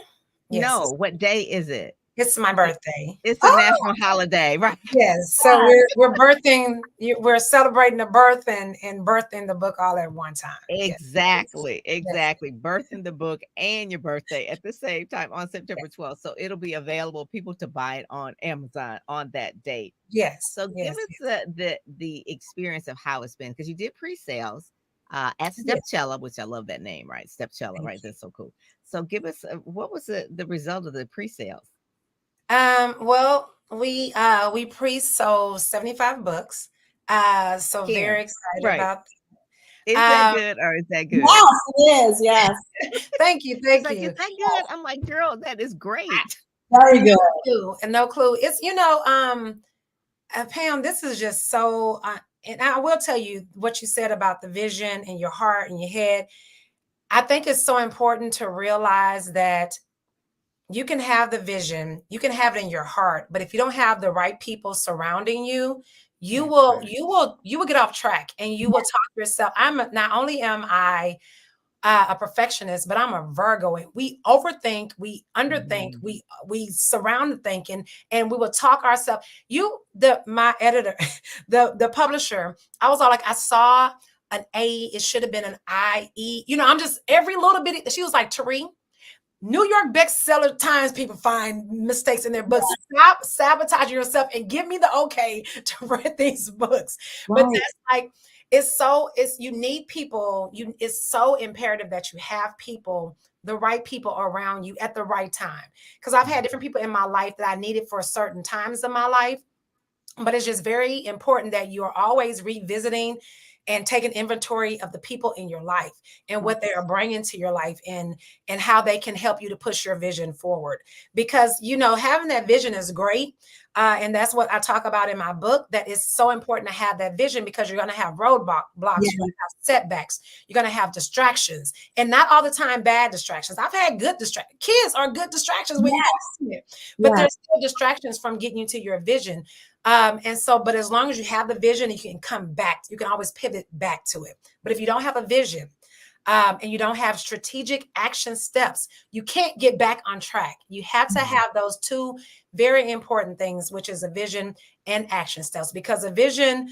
Yes. No, what day is it? It's my birthday. It's a national holiday, right? Yes. So we're birthing. We're celebrating the birth and birthing the book all at one time. Exactly. Birthing the book and your birthday at the same time on September 12th. So it'll be available people to buy it on Amazon on that date. Yes. So give us the experience of how it's been, because you did pre-sales at Stepcella, which I love that name, right? Stepcella, right? That's so cool. So give us what was the result of the pre-sales? Well, we pre-sold 75 books. So very excited about that. Is that good or is that good? Yes, it is. Yes. Thank you. Is that good? I'm like, girl, that is great. Very good. No clue. It's, Pam, this is just so, and I will tell you what you said about the vision and your heart and your head. I think it's so important to realize that you can have the vision, you can have it in your heart, but if you don't have the right people surrounding you, you will get off track, and you will talk yourself. Not only am I a perfectionist, but I'm a Virgo, and we overthink, we underthink, we surround the thinking, and we will talk ourselves. My editor, the publisher, I was all like, I saw an A. It should have been an IE. You know, I'm just every little bit. She was like, Teri, New York bestseller Times people find mistakes in their books. Stop sabotaging yourself and give me the okay to read these books. But that's like, you need people. It's so imperative that you have people, the right people around you at the right time. Because I've had different people in my life that I needed for certain times in my life. But it's just very important that you are always revisiting and taking inventory of the people in your life and what they are bringing to your life and how they can help you to push your vision forward. Because, you know, having that vision is great. And that's what I talk about in my book, that it's so important to have that vision, because you're going to have roadblocks, you're going to have setbacks, you're going to have distractions, and not all the time bad distractions. I've had good distractions. Kids are good distractions when you see it, but there's still distractions from getting you to your vision. But as long as you have the vision, you can come back, you can always pivot back to it. But if you don't have a vision, and you don't have strategic action steps, you can't get back on track. You have to have those two very important things, which is a vision and action steps, because a vision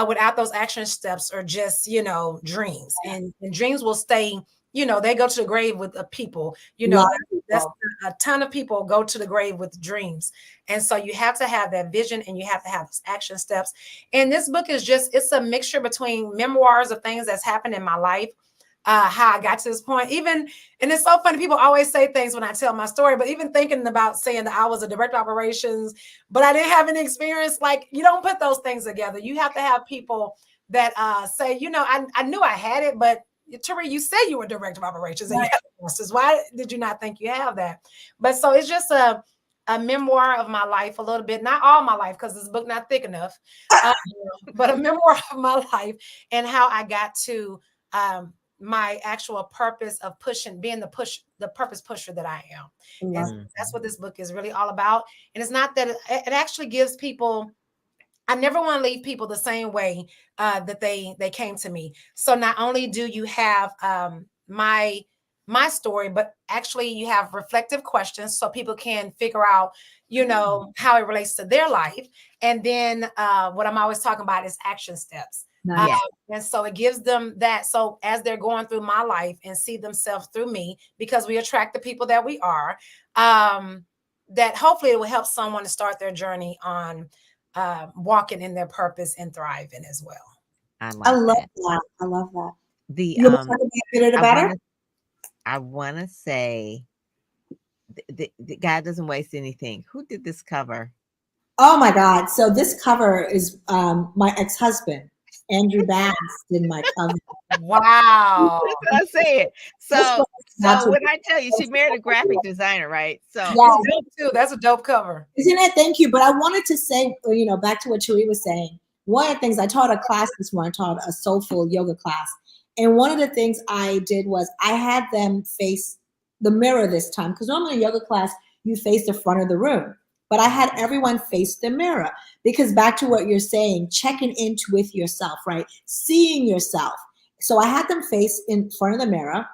without those action steps are just, you know, dreams, and dreams will stay, you know, they go to the grave with the people, you know, that's a ton of people go to the grave with dreams. And so you have to have that vision, and you have to have those action steps. And this book is just, it's a mixture between memoirs of things that's happened in my life, how I got to this point. Even, and it's so funny, people always say things when I tell my story, but even thinking about saying that I was a director of operations, but I didn't have any experience, like, you don't put those things together. You have to have people that say, you know, I knew I had it, but Teri, you said you were director of operations and you had masters. Why did you not think you have that? But so it's just a memoir of my life, a little bit, not all my life, because this book not thick enough, but a memoir of my life and how I got to my actual purpose of pushing, being the purpose pusher that I am. And that's what this book is really all about. And it's not that it actually gives people, I never want to leave people the same way that they came to me. So not only do you have my story, but actually you have reflective questions so people can figure out, you know, how it relates to their life. And then what I'm always talking about is action steps. And so it gives them that. So as they're going through my life and see themselves through me, because we attract the people that we are, that hopefully it will help someone to start their journey on walking in their purpose and thriving as well. I love that. I love that. You want to talk a bit about it? I want to say the guy doesn't waste anything. Who did this cover? Oh my God. So this cover is my ex-husband, Andrew Bass, did my cover. Wow. I say it. So when I tell you, she married a graphic designer, right? So yeah. It's dope too. That's a dope cover. Isn't it? Thank you. But I wanted to say, you know, back to what Teri was saying, one of the things I taught a class this morning, I taught a soulful yoga class. And one of the things I did was I had them face the mirror this time, because normally in yoga class, you face the front of the room. But I had everyone face the mirror, because back to what you're saying, checking in with yourself, right? Seeing yourself. So I had them face in front of the mirror.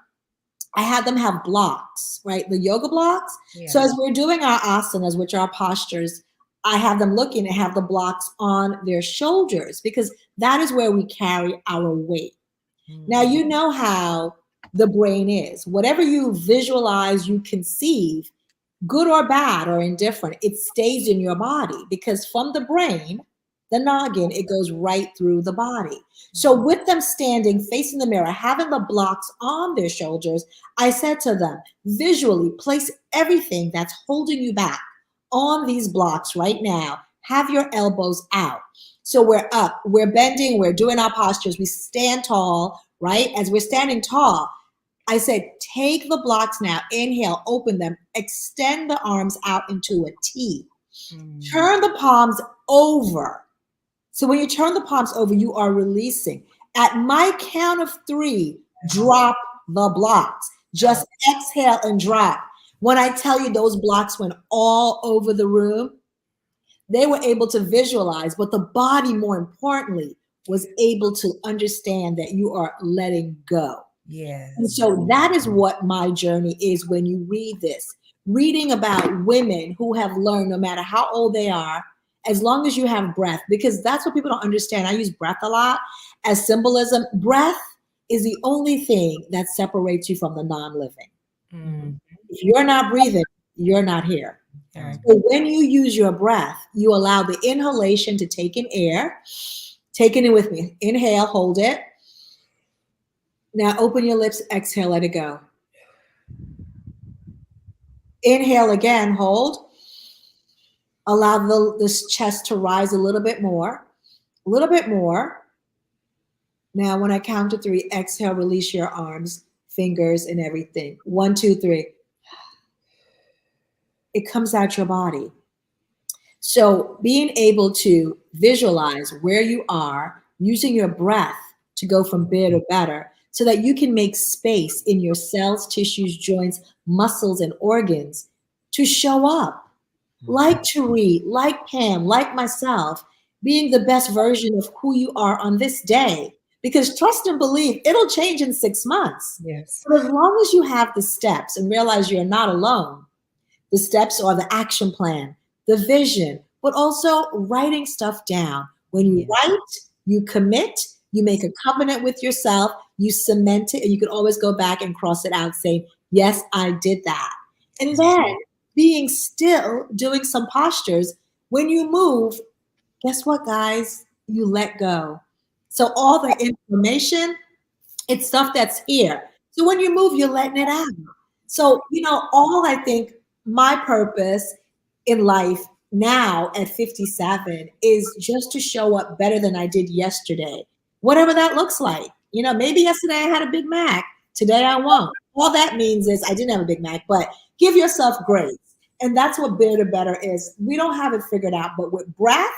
I had them have blocks, right? The yoga blocks. Yeah. So as we're doing our asanas, which are our postures, I have them looking and have the blocks on their shoulders, because that is where we carry our weight. Mm-hmm. Now, you know how the brain is. Whatever you visualize, you conceive, good or bad or indifferent, it stays in your body, because from the brain, the noggin, it goes right through the body. So with them standing, facing the mirror, having the blocks on their shoulders, I said to them, visually place everything that's holding you back on these blocks right now. Have your elbows out. So we're up, we're bending, we're doing our postures. We stand tall, right? As we're standing tall, I said, take the blocks now, inhale, open them, extend the arms out into a T. Turn the palms over. So when you turn the palms over, you are releasing. At my count of 3, drop the blocks. Just exhale and drop. When I tell you those blocks went all over the room, they were able to visualize, but the body, more importantly, was able to understand that you are letting go. Yes. And so that is what my journey is when you read this. Reading about women who have learned, no matter how old they are, as long as you have breath, because that's what people don't understand. I use breath a lot. as symbolism, breath is the only thing that separates you from the non-living. Mm. If you're not breathing, you're not here. Okay. So when you use your breath, you allow the inhalation to take in air. Take it in with me. Inhale, hold it. Now open your lips, exhale, let it go. Inhale again, hold. Allow this chest to rise a little bit more. A little bit more. Now, when I count to 3, exhale, release your arms, fingers, and everything. 1, 2, 3. It comes out your body. So being able to visualize where you are, using your breath to go from bitter to better, so that you can make space in your cells, tissues, joints, muscles, and organs to show up. Like Teri, like Pam, like myself, being the best version of who you are on this day. Because trust and believe, it'll change in 6 months. Yes. But as long as you have the steps and realize you're not alone, the steps are the action plan, the vision, but also writing stuff down. When you write, you commit, you make a covenant with yourself, you cement it, and you can always go back and cross it out saying, yes, I did that. And then being still, doing some postures. When you move, guess what, guys? You let go. So all the information, it's stuff that's here. So when you move, you're letting it out. So, all I think my purpose in life now at 57 is just to show up better than I did yesterday, whatever that looks like. Maybe yesterday I had a Big Mac. Today I won't. All that means is I didn't have a Big Mac, but give yourself grace. And that's what bitter to better is. We don't have it figured out, but with breath,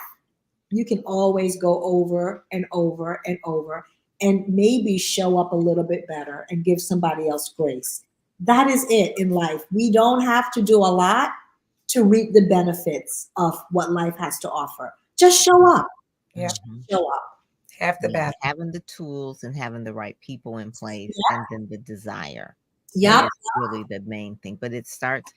you can always go over and over and over and maybe show up a little bit better and give somebody else grace. That is it in life. We don't have to do a lot to reap the benefits of what life has to offer. Just show up. Yeah. Show up. Half the battle. Having the tools and having the right people in place, and then the desire. Yeah. That's really the main thing. But it starts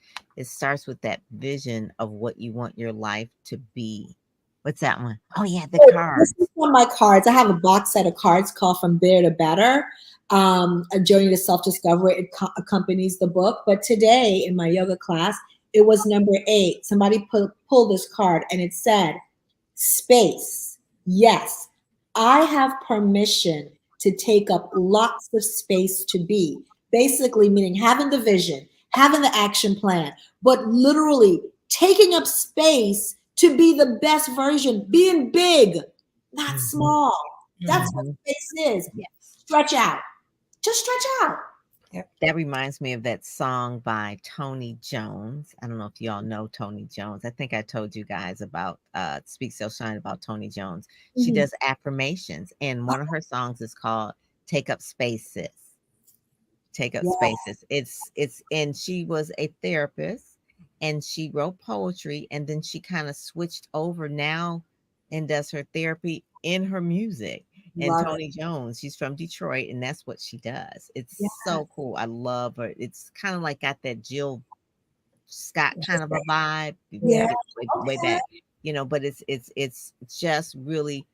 with that vision of what you want your life to be. What's that one? Oh yeah, the cards. This is one of my cards. I have a box set of cards called From Bitter to Better. A journey to self-discovery. It accompanies the book. But today in my yoga class, it was number 8. Somebody pulled this card and it said, space. Yes, I have permission to take up lots of space to be. Basically meaning having the vision, having the action plan, but literally taking up space to be the best version, being big, not small. That's what space is. Yes. Stretch out. Just stretch out. Yep. That reminds me of that song by Toni Jones. I don't know if y'all know Toni Jones. I think I told you guys about Speak So Shine about Toni Jones. She does affirmations, and one of her songs is called Take Up Spaces. Take Up Spaces. It's and she was a therapist and she wrote poetry, and then she kind of switched over now and does her therapy in her music. And Toni Jones, she's from Detroit, and that's what she does. It's so cool. I love her. It's kind of like got that Jill Scott kind of a vibe. Way back, but it's just really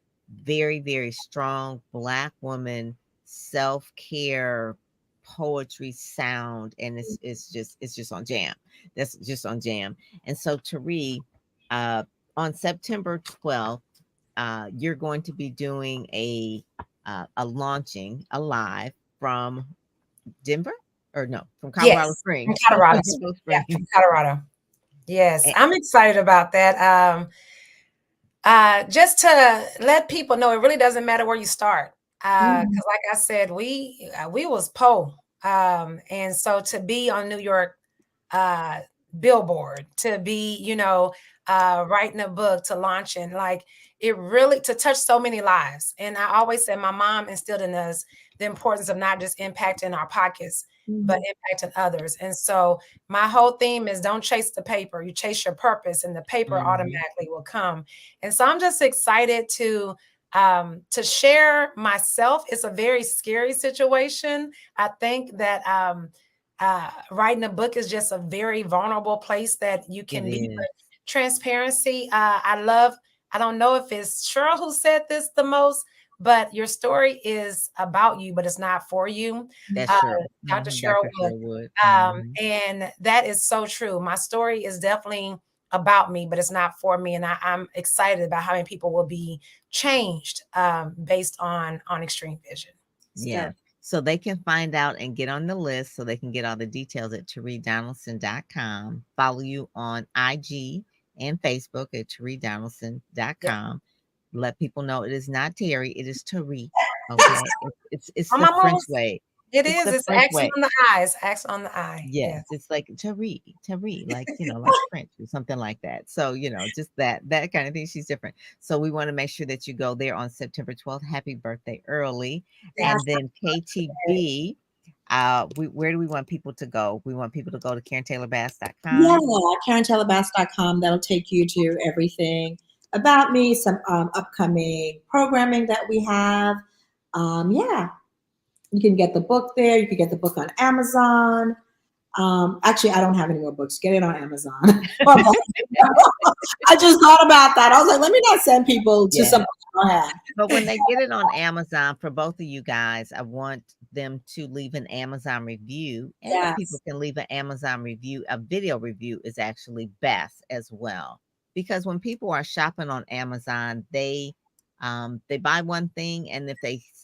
very, very strong Black woman self-care poetry sound, and it's just on jam. That's just on jam. And so Teri, on September 12th, you're going to be doing a launching a live from Denver, or no, from Colorado Springs. From Colorado. Yeah, from Colorado. Yes, I'm excited about that. Just to let people know, it really doesn't matter where you start. Because like I said, we was poor. And so to be on New York Billboard, to be, writing a book, to launching, like it really, to touch so many lives. And I always said my mom instilled in us the importance of not just impacting our pockets, but impacting others. And so my whole theme is don't chase the paper, you chase your purpose, and the paper automatically will come. And so I'm just excited to share myself. It's a very scary situation. I think that writing a book is just a very vulnerable place that you can be. But transparency, I don't know if it's Cheryl who said this the most, but your story is about you, but it's not for you. That's Uh, true. Dr. Mhm, Dr. Sherwood, Sherwood. and that is so true. My story is definitely about me, but it's not for me. And I'm excited about how many people will be changed based on Xtreme Vision. Yeah. So they can find out and get on the list so they can get all the details at TeriDonelson.com. Follow you on IG and Facebook at TeriDonelson.com. Let people know it is not Terry, it is Teri. Okay. It's On the my French mom's, way. it It's is. the It's French accent way. on the eyes. Accent on the eye. Yeah. Yes, it's like Tari, like, like French or something like that. So, just that kind of thing. She's different. So we want to make sure that you go there on September 12th. Happy birthday early. Yes. And then KTB, where do we want people to go? We want people to go to KarenTaylorBass.com. Yeah, KarenTaylorBass.com. That'll take you to everything about me, some upcoming programming that we have. Yeah, you can get the book there. You can get the book on Amazon. Actually, I don't have any more books. Get it on Amazon. I just thought about that. I was like, let me not send people to something I don't have. But when they get it on Amazon, for both of you guys, I want them to leave an Amazon review. And if people can leave an Amazon review, a video review is actually best as well. Because when people are shopping on Amazon, they buy one thing, and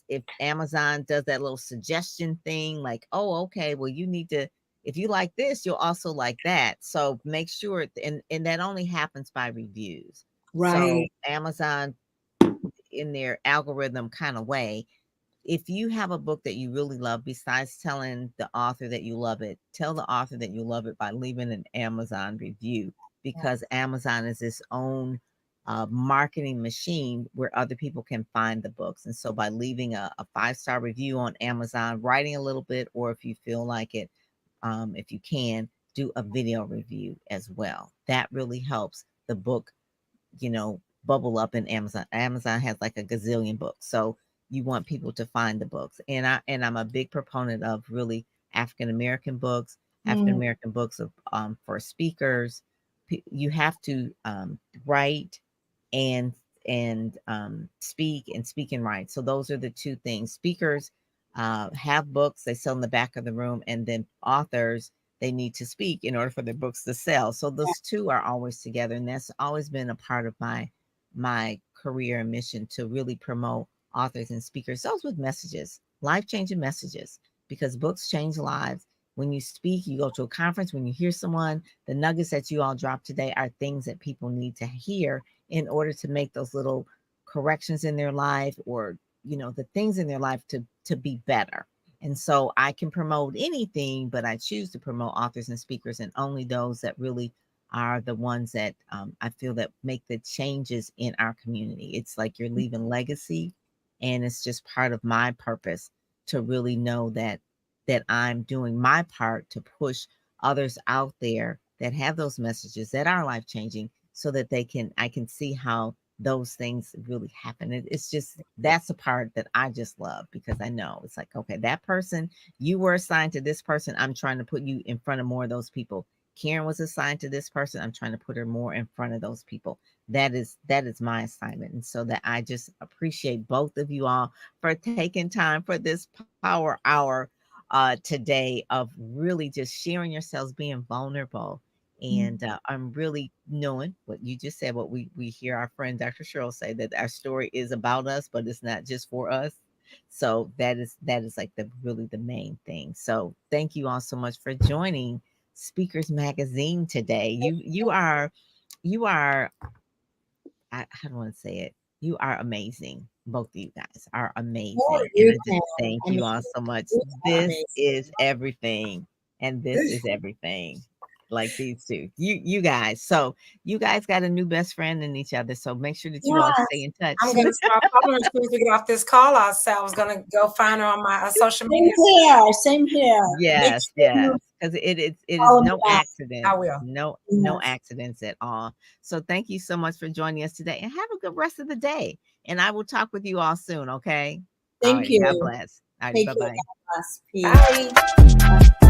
if Amazon does that little suggestion thing, like, oh, okay, well, you need to, if you like this, you'll also like that. So make sure, and that only happens by reviews. Right. So Amazon, in their algorithm kind of way, if you have a book that you really love, besides telling the author that you love it, tell the author that you love it by leaving an Amazon review, because Amazon is its own marketing machine where other people can find the books. And so by leaving a 5-star review on Amazon, writing a little bit, or if you feel like it, if you can, do a video review as well. That really helps the book, bubble up in Amazon. Amazon has like a gazillion books. So you want people to find the books. And I'm a big proponent of really African American books of for speakers. You have to write and speak and write. So those are the two things. Speakers have books, they sell in the back of the room, and then authors, they need to speak in order for their books to sell. So those two are always together. And that's always been a part of my career and mission, to really promote authors and speakers, those with messages, life-changing messages, because books change lives. When you speak, you go to a conference, when you hear someone, the nuggets that you all dropped today are things that people need to hear in order to make those little corrections in their life, or the things in their life to be better. And so I can promote anything, but I choose to promote authors and speakers, and only those that really are the ones that I feel that make the changes in our community. It's like you're leaving legacy, and it's just part of my purpose to really know that I'm doing my part to push others out there that have those messages that are life changing, so that I can see how those things really happen. It's just, that's a part that I just love, because I know it's like, okay, that person, you were assigned to this person. I'm trying to put you in front of more of those people. Karen was assigned to this person. I'm trying to put her more in front of those people. That is my assignment. And so that I just appreciate both of you all for taking time for this power hour today, of really just sharing yourselves, being vulnerable. And I'm really knowing what you just said, what we hear our friend Dr. Cheryl say, that our story is about us, but it's not just for us. So that is like really the main thing. So thank you all so much for joining Speakers Magazine today. You are how do I want to say it? You are amazing. Both of you guys are amazing. And I just thank you all so much. This is everything. And this is everything. Like these two. You guys. So you guys got a new best friend in each other. So make sure that you all stay in touch. I'm gonna start following her as soon as we get off this call. I was gonna go find her on my social media. Same here. Yes, yes. Because it is no accident. I will. No accidents at all. So thank you so much for joining us today, and have a good rest of the day. And I will talk with you all soon, okay? Thank you. God bless. All right, bye-bye. Bye.